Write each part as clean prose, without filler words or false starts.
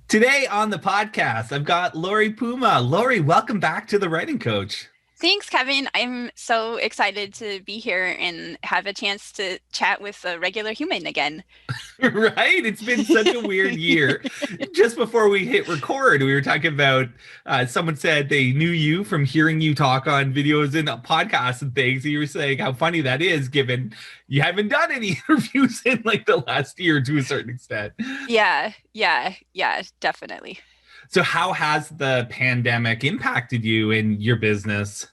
Today on the podcast, I've got Lori Puma. Lori, welcome back to the Writing Coach. Thanks, Kevin. I'm so excited to be here and have a chance to chat with a regular human again. Right? It's been such a weird year. Just before we hit record, we were talking about someone said they knew you from hearing you talk on videos and podcasts and things. And you were saying how funny that is, given you haven't done any interviews in like the last year to a certain extent. Yeah, definitely. So, how has the pandemic impacted you in your business?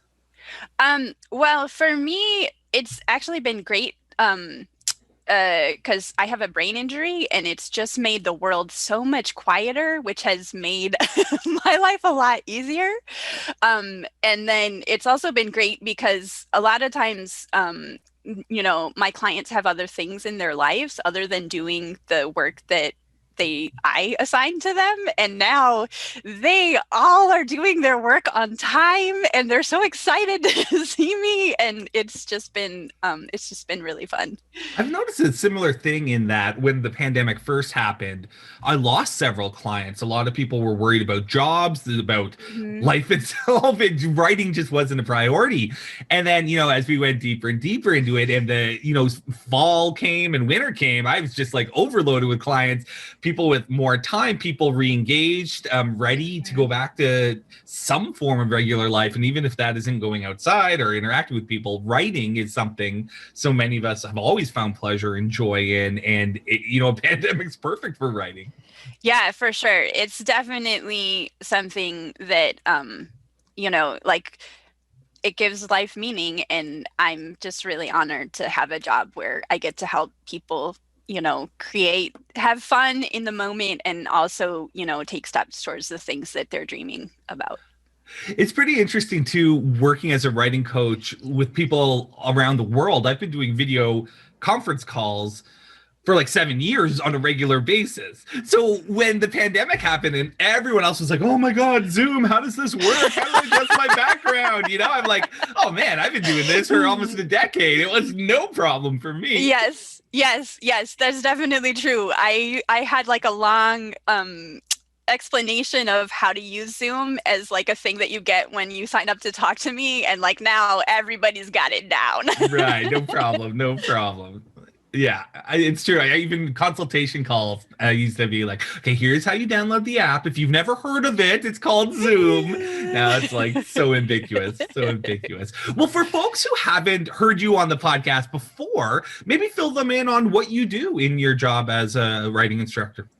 Well, for me, it's actually been great. Because I have a brain injury and it's just made the world so much quieter, which has made my life a lot easier. And then it's also been great because a lot of times, my clients have other things in their lives other than doing the work that I assigned to them, and now they all are doing their work on time and they're so excited to see me, and it's just been really fun. I've noticed a similar thing in that when the pandemic first happened, I lost several clients. A lot of people were worried about jobs, about Mhm. life itself, and writing just wasn't a priority. And then, as we went deeper and deeper into it, and fall came and winter came, I was just like overloaded with clients, people with more time, people re-engaged, ready to go back to some form of regular life. And even if that isn't going outside or interacting with people, writing is something so many of us have always found pleasure and joy in. And a pandemic's perfect for writing. Yeah, for sure. It's definitely something that like it gives life meaning, and I'm just really honored to have a job where I get to help people create, have fun in the moment, and also, take steps towards the things that they're dreaming about. It's pretty interesting too, working as a writing coach with people around the world. I've been doing video conference calls for like 7 years on a regular basis. So when the pandemic happened and everyone else was like, oh my God, Zoom, how does this work? How do I adjust my background? I'm like, oh man, I've been doing this for almost a decade. It was no problem for me. Yes, that's definitely true. I had like a long explanation of how to use Zoom as like a thing that you get when you sign up to talk to me, and like now everybody's got it down. Right, no problem, no problem. Yeah, it's true. I even consultation calls used to be like, okay, here's how you download the app. If you've never heard of it, it's called Zoom. Now it's like so ambiguous, so ambiguous. Well, for folks who haven't heard you on the podcast before, maybe fill them in on what you do in your job as a writing instructor.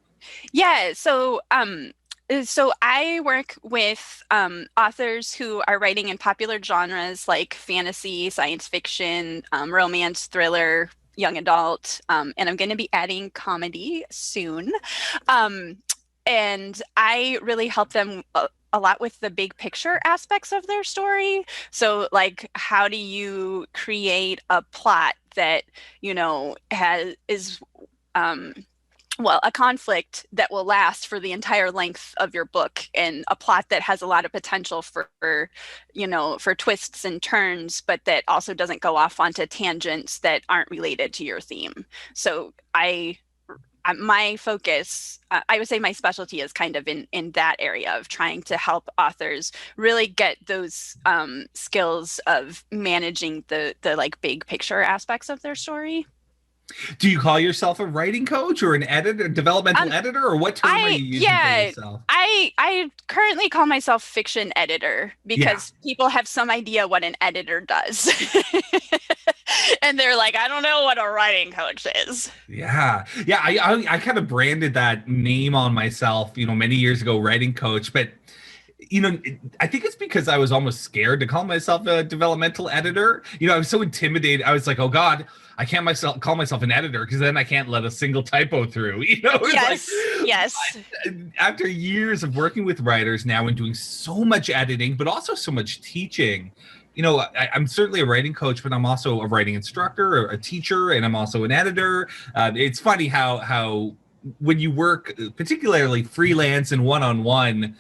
Yeah, so I work with authors who are writing in popular genres like fantasy, science fiction, romance, thriller, young adult, and I'm going to be adding comedy soon. Um, and I really help them a lot with the big picture aspects of their story. So, like, how do you create a plot that, has is um, well, a conflict that will last for the entire length of your book, and a plot that has a lot of potential for twists and turns, but that also doesn't go off onto tangents that aren't related to your theme. So my focus, I would say my specialty is kind of in that area of trying to help authors really get those skills of managing the like big picture aspects of their story. Do you call yourself a writing coach or an editor, developmental editor, or what term are you using for yourself? I currently call myself fiction editor Yeah. because people have some idea what an editor does. And they're like, I don't know what a writing coach is. Yeah. I kind of branded that name on myself, many years ago, writing coach. But I think it's because I was almost scared to call myself a developmental editor. I was so intimidated. I was like, oh God, I can't call myself an editor because then I can't let a single typo through. Yes. After years of working with writers now and doing so much editing, but also so much teaching, I'm certainly a writing coach, but I'm also a writing instructor, or a teacher, and I'm also an editor. It's funny how when you work, particularly freelance and one-on-one,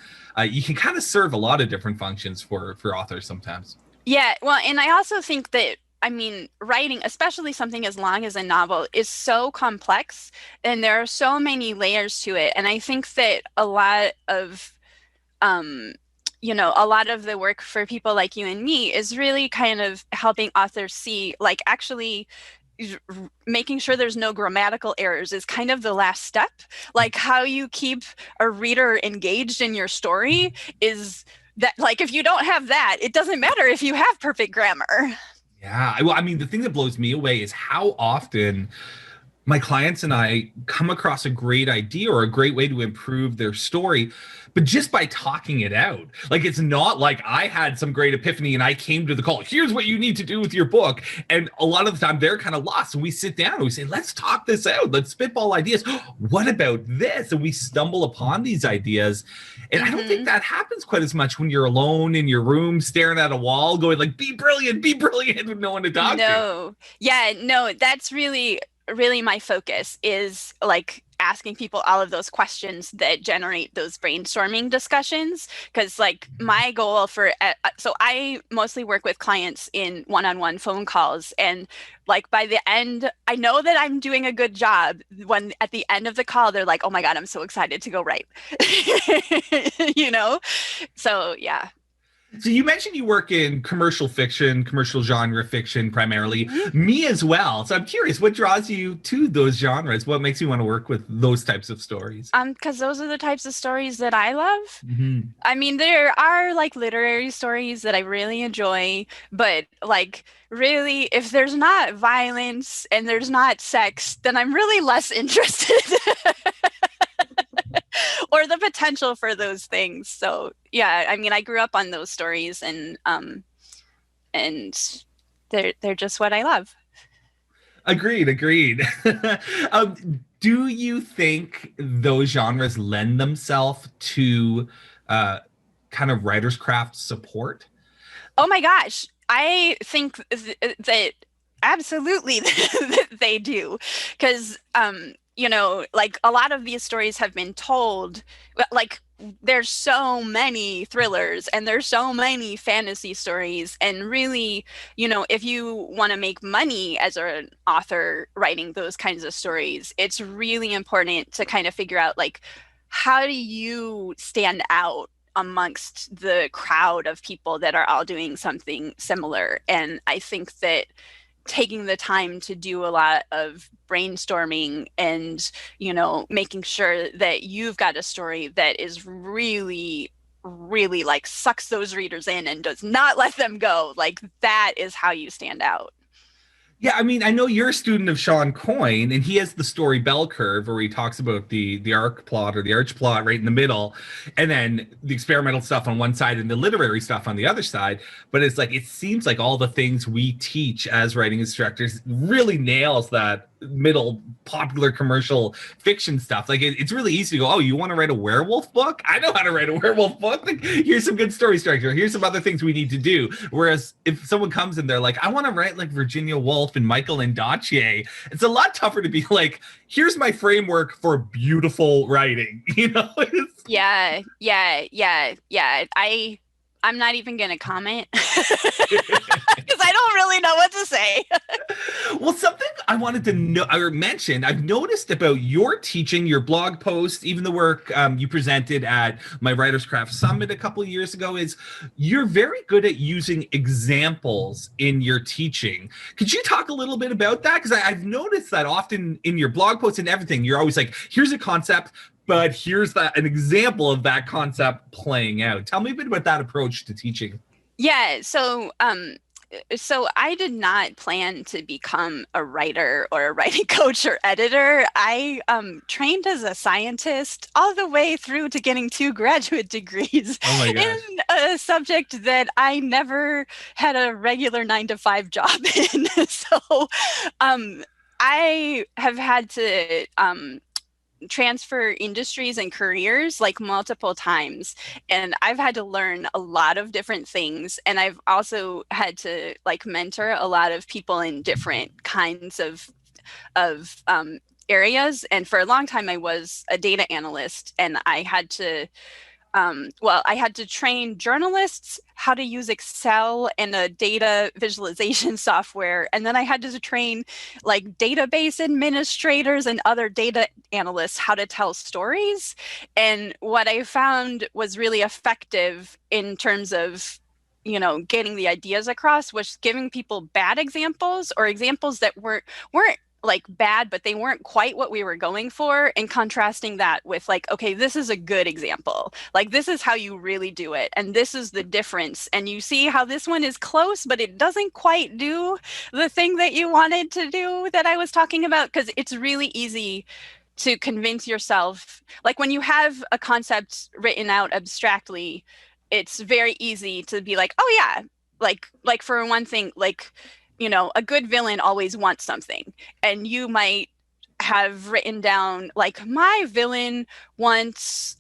you can kind of serve a lot of different functions for authors sometimes. Yeah, well, and I also think that I mean, writing, especially something as long as a novel, is so complex and there are so many layers to it. And I think that um, a lot of the work for people like you and me is really kind of helping authors see, like, actually making sure there's no grammatical errors is kind of the last step. Like, how you keep a reader engaged in your story is that, like, if you don't have that, it doesn't matter if you have perfect grammar. Yeah. Well, I mean, the thing that blows me away is how often my clients and I come across a great idea or a great way to improve their story, but just by talking it out. Like, it's not like I had some great epiphany and I came to the call, here's what you need to do with your book. And a lot of the time they're kind of lost. And we sit down and we say, let's talk this out. Let's spitball ideas. What about this? And we stumble upon these ideas. And I don't think that happens quite as much when you're alone in your room, staring at a wall, going like, be brilliant, with no one to talk to. No. Yeah, no, that's really my focus is like asking people all of those questions that generate those brainstorming discussions. Because like my goal so I mostly work with clients in one-on-one phone calls, and like by the end I know that I'm doing a good job when at the end of the call they're like, oh my God, I'm so excited to go write. you know so yeah. So you mentioned you work in commercial fiction, commercial genre fiction primarily. Mhm. Me as well. So I'm curious, what draws you to those genres? What makes you want to work with those types of stories? Because those are the types of stories that I love. Mm-hmm. I mean, there are like literary stories that I really enjoy, but like really, if there's not violence and there's not sex, then I'm really less interested. Or the potential for those things. So yeah, I mean, I grew up on those stories, and they're just what I love. Agreed. Do you think those genres lend themselves to kind of writer's craft support? Oh my gosh, I think that absolutely they do, because like a lot of these stories have been told, like there's so many thrillers and there's so many fantasy stories, and really, if you want to make money as an author writing those kinds of stories, it's really important to kind of figure out, like, how do you stand out amongst the crowd of people that are all doing something similar. And I think that taking the time to do a lot of brainstorming and, making sure that you've got a story that is really, really like sucks those readers in and does not let them go, like that is how you stand out. Yeah, I mean, I know you're a student of Sean Coyne, and he has the story bell curve where he talks about the arc plot or the arch plot right in the middle, and then the experimental stuff on one side and the literary stuff on the other side. But it's like, it seems like all the things we teach as writing instructors really nails that middle popular commercial fiction stuff. Like, it's really easy to go, oh, you want to write a werewolf book? I know how to write a werewolf book. Like, here's some good story structure. Here's some other things we need to do. Whereas if someone comes and they're like, I want to write like Virginia Woolf and Michael Ondaatje, it's a lot tougher to be like, here's my framework for beautiful writing. Yeah. I'm not even going to comment because I don't really know what to say. Well, something I wanted to know or mention, I've noticed about your teaching, your blog posts, even the work you presented at my Writers Craft Summit a couple of years ago, is you're very good at using examples in your teaching. Could you talk a little bit about that? Because I've noticed that often in your blog posts and everything, you're always like, here's a concept, but here's an example of that concept playing out. Tell me a bit about that approach to teaching. Yeah, so I did not plan to become a writer or a writing coach or editor. I trained as a scientist all the way through to getting 2 graduate degrees Oh my gosh. in a subject that I never had a regular 9 to 5 job in. So I have had to transfer industries and careers like multiple times, and I've had to learn a lot of different things, and I've also had to like mentor a lot of people in different kinds of areas. And for a long time I was a data analyst, and I had to well, I had to train journalists how to use Excel and a data visualization software. And then I had to train like database administrators and other data analysts how to tell stories. And what I found was really effective in terms of getting the ideas across was giving people bad examples or examples that weren't like bad, but they weren't quite what we were going for, and contrasting that with like, okay, this is a good example. Like, this is how you really do it. And this is the difference. And you see how this one is close, but it doesn't quite do the thing that you wanted to do that I was talking about. Because it's really easy to convince yourself, like when you have a concept written out abstractly, it's very easy to be like, oh yeah, like for one thing, like, a good villain always wants something. And you might have written down like, my villain wants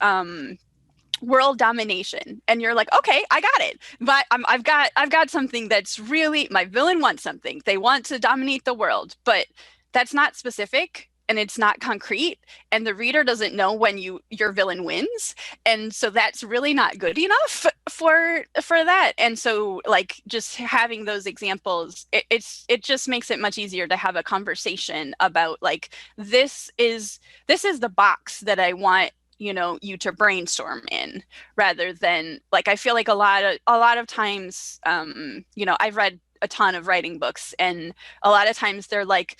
world domination, and you're like, okay, I got it. But I've got something that's really, my villain wants something. They want to dominate the world, but that's not specific and it's not concrete, and the reader doesn't know when your villain wins, and so that's really not good enough for that. And so like just having those examples, it just makes it much easier to have a conversation about like, this is the box that I want you to brainstorm in, rather than like, I feel like a lot of times I've read a ton of writing books, and a lot of times they're like,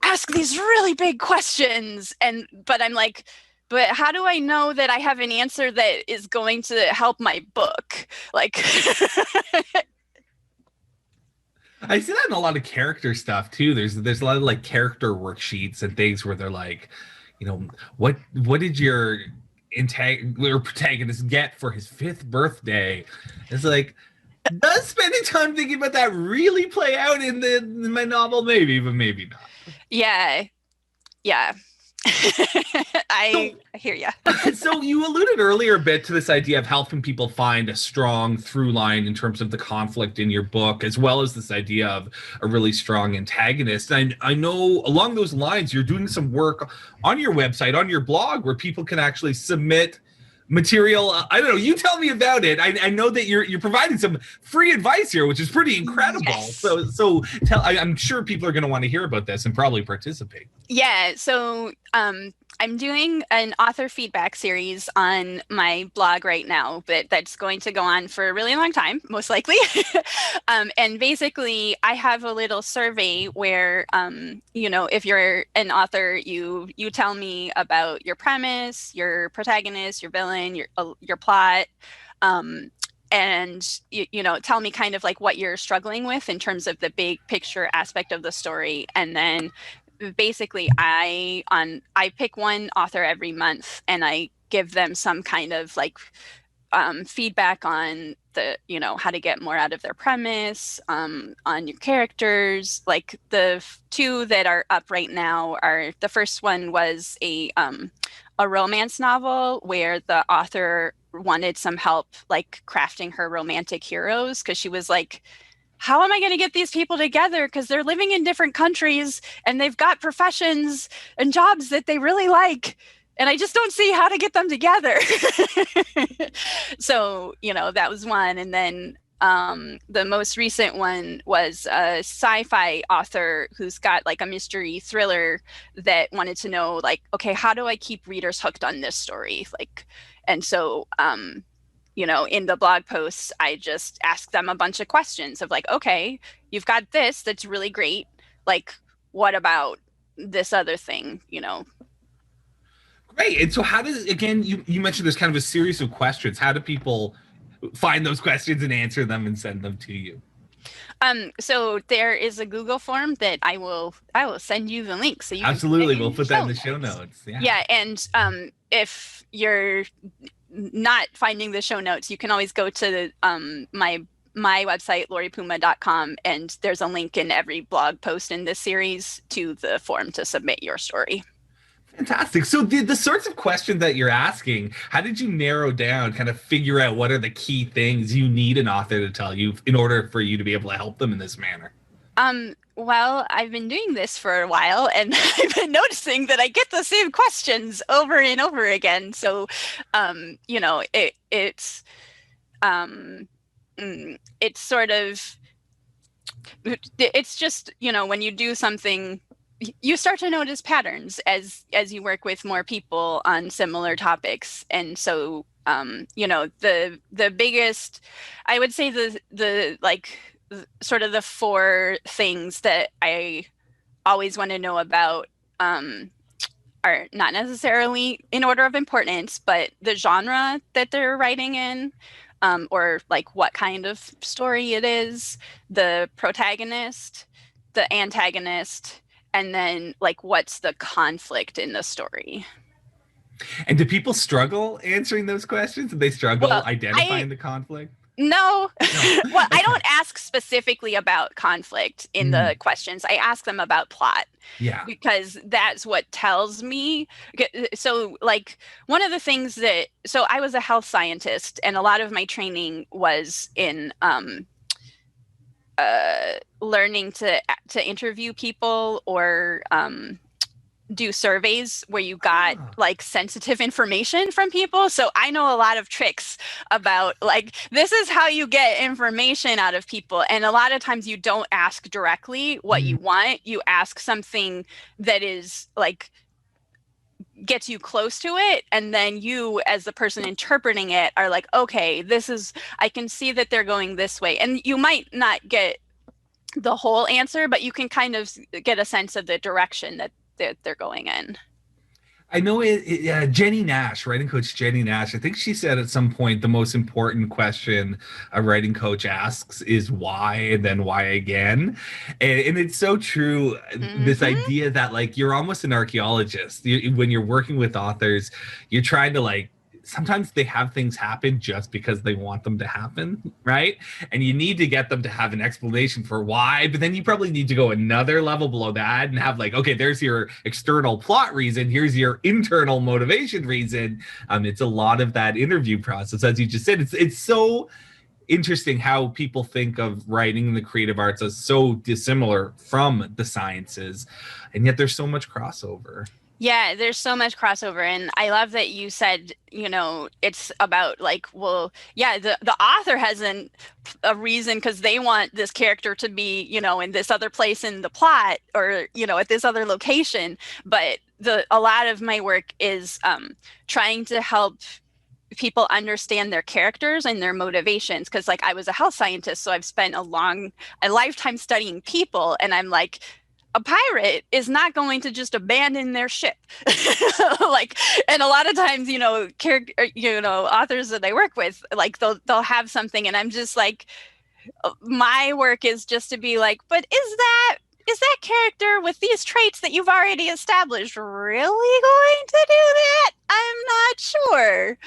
ask these really big questions, but I'm like, but how do I know that I have an answer that is going to help my book? Like I see that in a lot of character stuff too. There's a lot of like character worksheets and things where they're like, what did your protagonist get for his 5th birthday? It's like, does spending time thinking about that really play out in my novel? Maybe, but maybe not. Yeah. I hear you. So you alluded earlier a bit to this idea of helping people find a strong through line in terms of the conflict in your book, as well as this idea of a really strong antagonist. And I know along those lines, you're doing some work on your website, on your blog, where people can actually submit material. I don't know, you tell me about it. I know that you're providing some free advice here, which is pretty incredible. Yes. So I'm sure people are going to want to hear about this and probably participate. Yeah, so I'm doing an author feedback series on my blog right now, but that's going to go on for a really long time, most likely. And basically, I have a little survey where, if you're an author, you tell me about your premise, your protagonist, your villain, your plot, and tell me kind of like what you're struggling with in terms of the big picture aspect of the story, and then basically I pick one author every month, and I give them some kind of like feedback on the how to get more out of their premise, on your characters. Like the 2 that are up right now are, the first one was a romance novel where the author wanted some help like crafting her romantic heroes, because she was like, how am I going to get these people together? Because they're living in different countries and they've got professions and jobs that they really like, and I just don't see how to get them together. So, that was one. And then the most recent one was a sci-fi author who's got like a mystery thriller that wanted to know like, okay, how do I keep readers hooked on this story? Like, and so, in the blog posts, I just ask them a bunch of questions of like, okay, you've got this, that's really great. Like, what about this other thing, Great. And so how does, again, you mentioned there's kind of a series of questions. How do people find those questions and answer them and send them to you? So there is a Google form that I will send you the link. So you absolutely, we'll put that in the show notes. Yeah. And if you're not finding the show notes, you can always go to my website, loripuma.com, and there's a link in every blog post in this series to the form to submit your story. Fantastic. So the sorts of questions that you're asking, how did you narrow down, kind of figure out what are the key things you need an author to tell you in order for you to be able to help them in this manner? Well, I've been doing this for a while and I've been noticing that I get the same questions over and over again. So, you know, um, it's sort of, it's just, you know, when you do something, you start to notice patterns as you work with more people on similar topics. And so, you know, the biggest, I would say the like sort of the four things that I always want to know about are not necessarily in order of importance, but the genre that they're writing in, or like what kind of story it is, the protagonist, the antagonist, and then like what's the conflict in the story. And do people struggle answering those questions? Do they struggle Well, identifying the conflict? no. No. Well, I Okay. don't ask specifically about conflict in the Mm, questions. I ask them about plot yeah. because that's what tells me. So, like, one of the things that, so I was a health scientist, and a lot of my training was in learning to interview people or do surveys where you got Ah. like sensitive information from people. So I know a lot of tricks about like this is how you get information out of people. And a lot of times you don't ask directly what Mm. you want. You ask something that is like gets you close to it, and then you as the person interpreting it are like, okay, this is, I can see that they're going this way. And you might not get the whole answer, but you can kind of get a sense of the direction that they're going in. I know Jenny Nash, writing coach Jenny Nash, I think she said at some point the most important question a writing coach asks is why and then why again. And it's so true. This Mm-hmm. idea that like you're almost an archaeologist. When you're working with authors, you're trying to like, sometimes they have things happen just because they want them to happen, right? And you need to get them to have an explanation for why, but then you probably need to go another level below that and have like, okay, there's your external plot reason, here's your internal motivation reason. It's a lot of that interview process, as you just said. It's so interesting how people think of writing and the creative arts as so dissimilar from the sciences, and yet there's so much crossover. Yeah, there's so much crossover. And I love that you said, you know, it's about like, well, yeah, the author has a reason because they want this character to be, you know, in this other place in the plot or, you know, at this other location. But a lot of my work is trying to help people understand their characters and their motivations, because like I was a health scientist, so I've spent a lifetime studying people, and I'm like, a pirate is not going to just abandon their ship. Like, and a lot of times, you know, authors that I work with, like they'll have something, and I'm just like, my work is just to be like, but is that character with these traits that you've already established really going to do that? I'm not sure.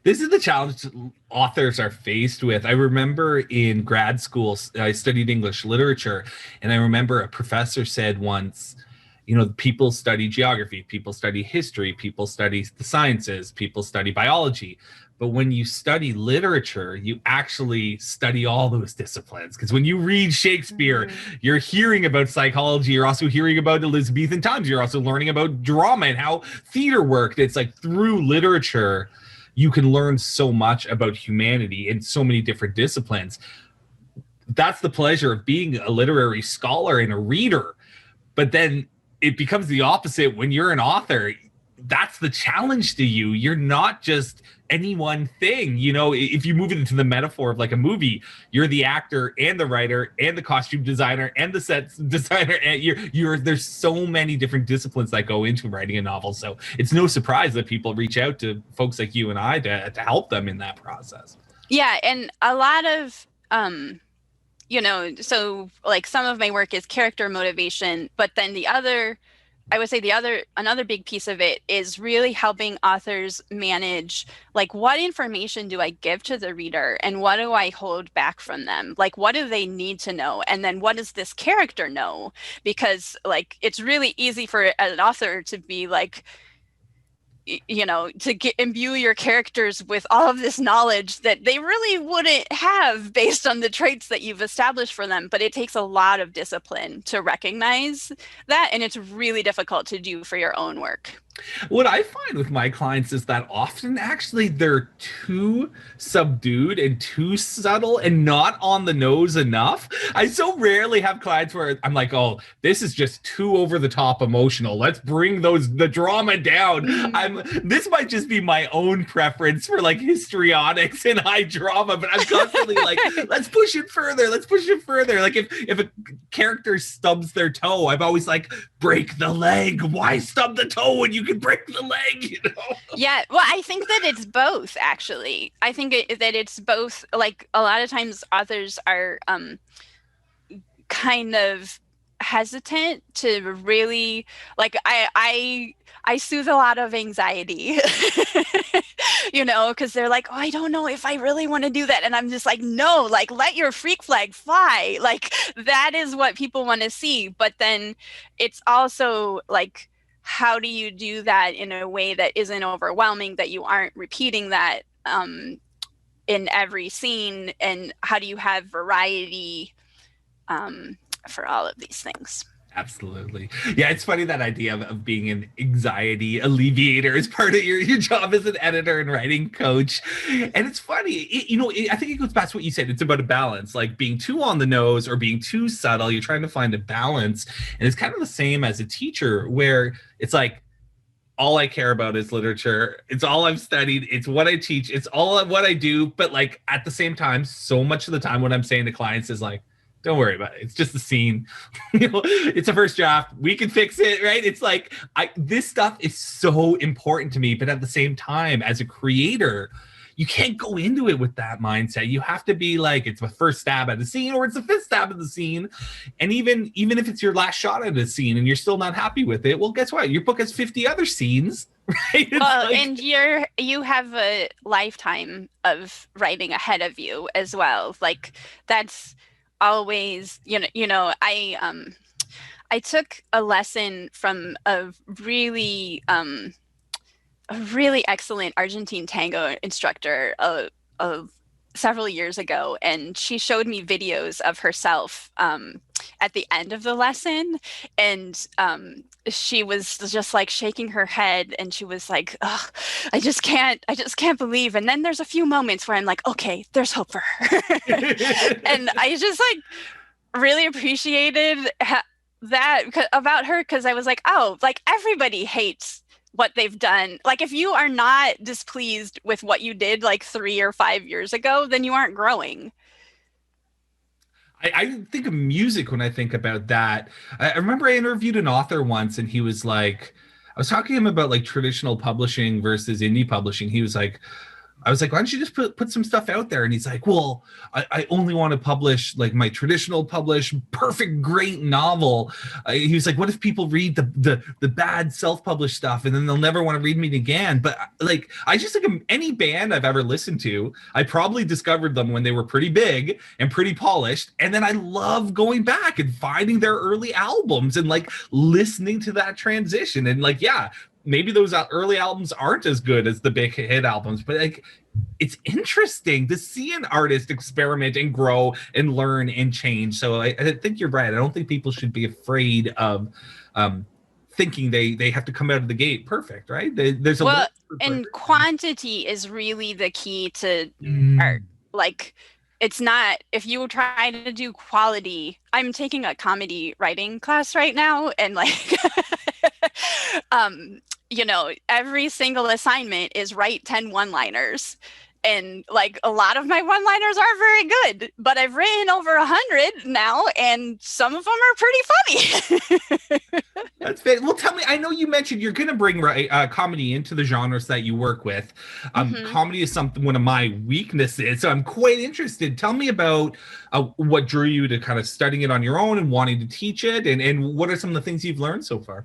This is the challenge authors are faced with. I remember in grad school, I studied English literature, and I remember a professor said once, you know, people study geography, people study history, people study the sciences, people study biology. But when you study literature, you actually study all those disciplines. Because when you read Shakespeare, you're hearing about psychology, you're also hearing about Elizabethan times, you're also learning about drama and how theater worked. It's like through literature, you can learn so much about humanity in so many different disciplines. That's the pleasure of being a literary scholar and a reader. But then it becomes the opposite when you're an author. That's the challenge to you. You're not just any one thing. You know, if you move it into the metaphor of like a movie, you're the actor and the writer and the costume designer and the set designer, and you're there's so many different disciplines that go into writing a novel. So it's no surprise that people reach out to folks like you and I to help them in that process. Yeah, and a lot of you know, so like some of my work is character motivation, but then I would say another big piece of it is really helping authors manage like what information do I give to the reader and what do I hold back from them? Like what do they need to know? And then what does this character know? Because like it's really easy for an author to be like, imbue your characters with all of this knowledge that they really wouldn't have based on the traits that you've established for them. But it takes a lot of discipline to recognize that, and it's really difficult to do for your own work. What I find with my clients is that often actually they're too subdued and too subtle and not on the nose enough. I so rarely have clients where I'm like, oh, this is just too over the top emotional. Let's bring the drama down. This might just be my own preference for like histrionics and high drama, but I'm constantly like, let's push it further. Let's push it further. Like if a character stubs their toe, I'm always like, break the leg. Why stub the toe when you can break the leg, Yeah, well, I think that it's both, actually. I think that it's both. Like, a lot of times authors are kind of hesitant to really, like, I soothe a lot of anxiety, because they're like, oh, I don't know if I really want to do that. And I'm just like, no, like, let your freak flag fly. Like, that is what people want to see. But then it's also like, how do you do that in a way that isn't overwhelming, that you aren't repeating that in every scene? And how do you have variety for all of these things? Absolutely. Yeah, it's funny, that idea of being an anxiety alleviator is part of your job as an editor and writing coach. And it's funny, I think it goes back to what you said. It's about a balance, like being too on the nose or being too subtle. You're trying to find a balance. And it's kind of the same as a teacher, where it's like, all I care about is literature. It's all I've studied. It's what I teach. It's all what I do. But like at the same time, so much of the time what I'm saying to clients is like, don't worry about it. It's just a scene. It's a first draft. We can fix it, right? It's like, this stuff is so important to me. But at the same time, as a creator, you can't go into it with that mindset. You have to be like, it's the first stab at the scene, or it's the fifth stab at the scene. And even if it's your last shot at a scene and you're still not happy with it, well, guess what? Your book has 50 other scenes, right? Well, and you have a lifetime of writing ahead of you as well. Like, that's always, I took a lesson from a really excellent Argentine tango instructor of several years ago, and she showed me videos of herself at the end of the lesson, and she was just like shaking her head, and she was like, oh, I just can't believe. And then there's a few moments where I'm like, okay, there's hope for her. And I just like really appreciated that about her, because I was like, oh, like, everybody hates what they've done. Like, if you are not displeased with what you did like 3 or 5 years ago, then you aren't growing. I think of music when I think about that. I remember I interviewed an author once, and he was like, I was talking to him about like traditional publishing versus indie publishing. He was like, I was like, why don't you just put some stuff out there? And he's like, well, I only want to publish like my traditional published perfect, great novel. He was like, what if people read the bad self-published stuff and then they'll never want to read me again? But like, I just think any band I've ever listened to, I probably discovered them when they were pretty big and pretty polished. And then I love going back and finding their early albums and like listening to that transition. And like, yeah, maybe those early albums aren't as good as the big hit albums, but like, it's interesting to see an artist experiment and grow and learn and change. So I think you're right. I don't think people should be afraid of thinking they have to come out of the gate perfect, right? There's a and quantity is really the key to art. Like, it's not, if you try to do quality. I'm taking a comedy writing class right now, and like every single assignment is write 10 one-liners. And like, a lot of my one-liners are very good, but I've written over 100 now, and some of them are pretty funny. That's fair. Well, tell me, I know you mentioned you're going to bring comedy into the genres that you work with. Comedy is one of my weaknesses, so I'm quite interested. Tell me about what drew you to kind of studying it on your own and wanting to teach it, and what are some of the things you've learned so far?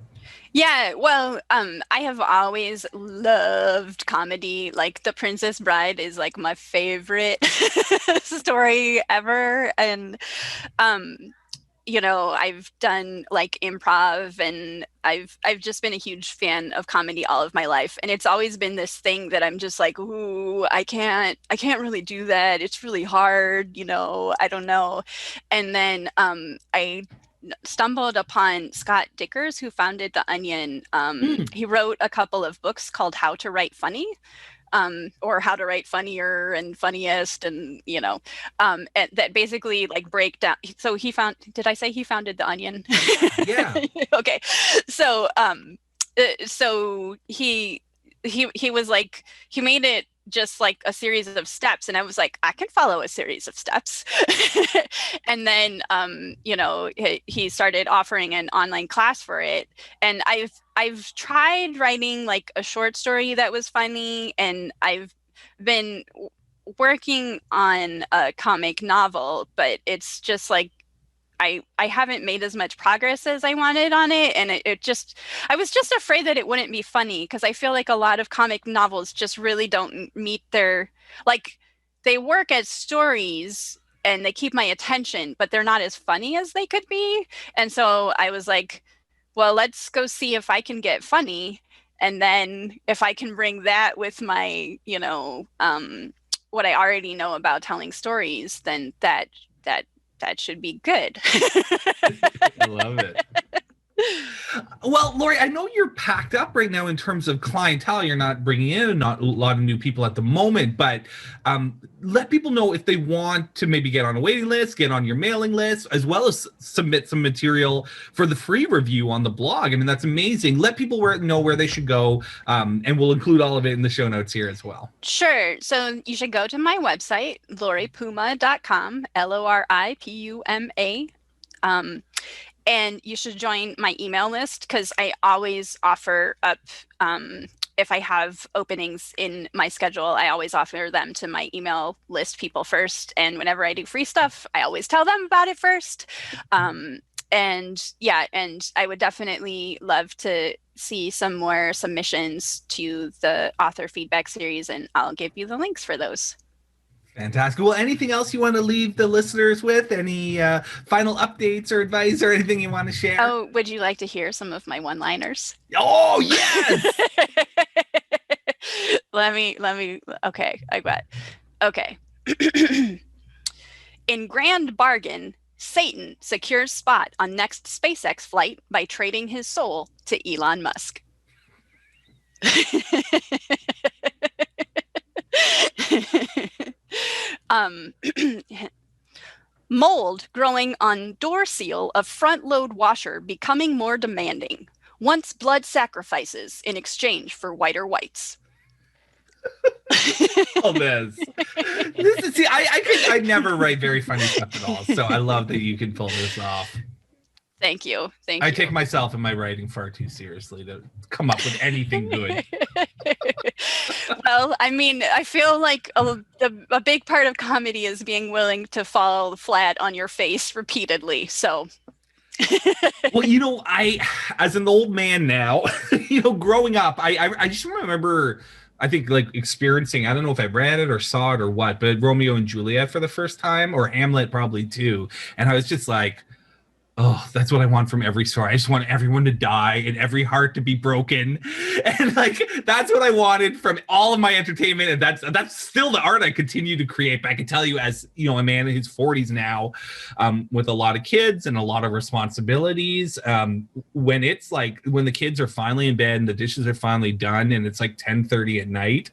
Yeah, well, I have always loved comedy. Like, The Princess Bride is like my favorite story ever. And I've done like improv, and I've just been a huge fan of comedy all of my life. And it's always been this thing that I'm just like, ooh, I can't really do that. It's really hard, I don't know. And then I stumbled upon Scott Dickers, who founded The Onion. Mm. He wrote a couple of books called How to Write Funny, or How to Write Funnier and Funniest, and and that basically like break down. So did I say he founded The Onion? Yeah. Okay, so so he was like, he made it just like a series of steps, and I was like, I can follow a series of steps. And then he started offering an online class for it, and I've tried writing like a short story that was funny, and I've been working on a comic novel, but it's just like I haven't made as much progress as I wanted on it. And I was just afraid that it wouldn't be funny, because I feel like a lot of comic novels just really don't meet like, they work as stories and they keep my attention, but they're not as funny as they could be. And so I was like, well, let's go see if I can get funny. And then if I can bring that with my, what I already know about telling stories, then that should be good. I love it. Well, Lori, I know you're packed up right now in terms of clientele. You're not bringing in not a lot of new people at the moment, but let people know if they want to maybe get on a waiting list, get on your mailing list, as well as submit some material for the free review on the blog. I mean, that's amazing. Let people know where they should go, and we'll include all of it in the show notes here as well. Sure. So you should go to my website, loripuma.com, LORIPUMA. And you should join my email list, because I always offer up, if I have openings in my schedule, I always offer them to my email list people first. And whenever I do free stuff, I always tell them about it first. And I would definitely love to see some more submissions to the author feedback series, and I'll give you the links for those. Fantastic. Well, anything else you want to leave the listeners with? Any final updates or advice or anything you want to share? Oh, would you like to hear some of my one-liners? Oh, yes! Okay, okay. In grand bargain, Satan secures spot on next SpaceX flight by trading his soul to Elon Musk. Mold growing on door seal of front load washer becoming more demanding. Wants blood sacrifices in exchange for whiter whites. Oh, see, I never write very funny stuff at all, so I love that you can pull this off. Thank you. I take myself and my writing far too seriously to come up with anything good. Well, I mean, I feel like a big part of comedy is being willing to fall flat on your face repeatedly. So, well, as an old man now, growing up, I just remember, I think, like, experiencing, I don't know if I read it or saw it or what, but Romeo and Juliet for the first time, or Hamlet probably too. And I was just like, oh, that's what I want from every story. I just want everyone to die and every heart to be broken. And like, that's what I wanted from all of my entertainment. And that's still the art I continue to create. But I can tell you, as a man in his 40s now, with a lot of kids and a lot of responsibilities, when the kids are finally in bed and the dishes are finally done and it's like 10:30 at night,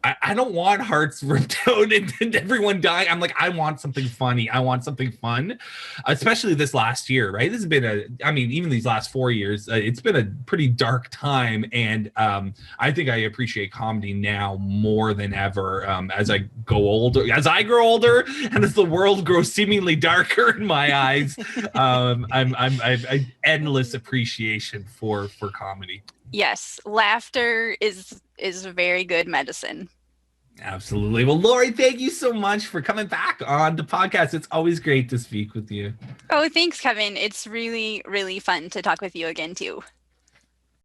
I don't want hearts ripped out and everyone dying. I'm like, I want something funny. I want something fun, especially this last year, right? This has been even these last 4 years, it's been a pretty dark time. And I think I appreciate comedy now more than ever, as I grow older, and as the world grows seemingly darker in my eyes. I've endless appreciation for comedy. Yes, laughter is a very good medicine. Absolutely. Well, Lori, thank you so much for coming back on the podcast. It's always great to speak with you. Oh, thanks, Kevin. It's really, really fun to talk with you again, too.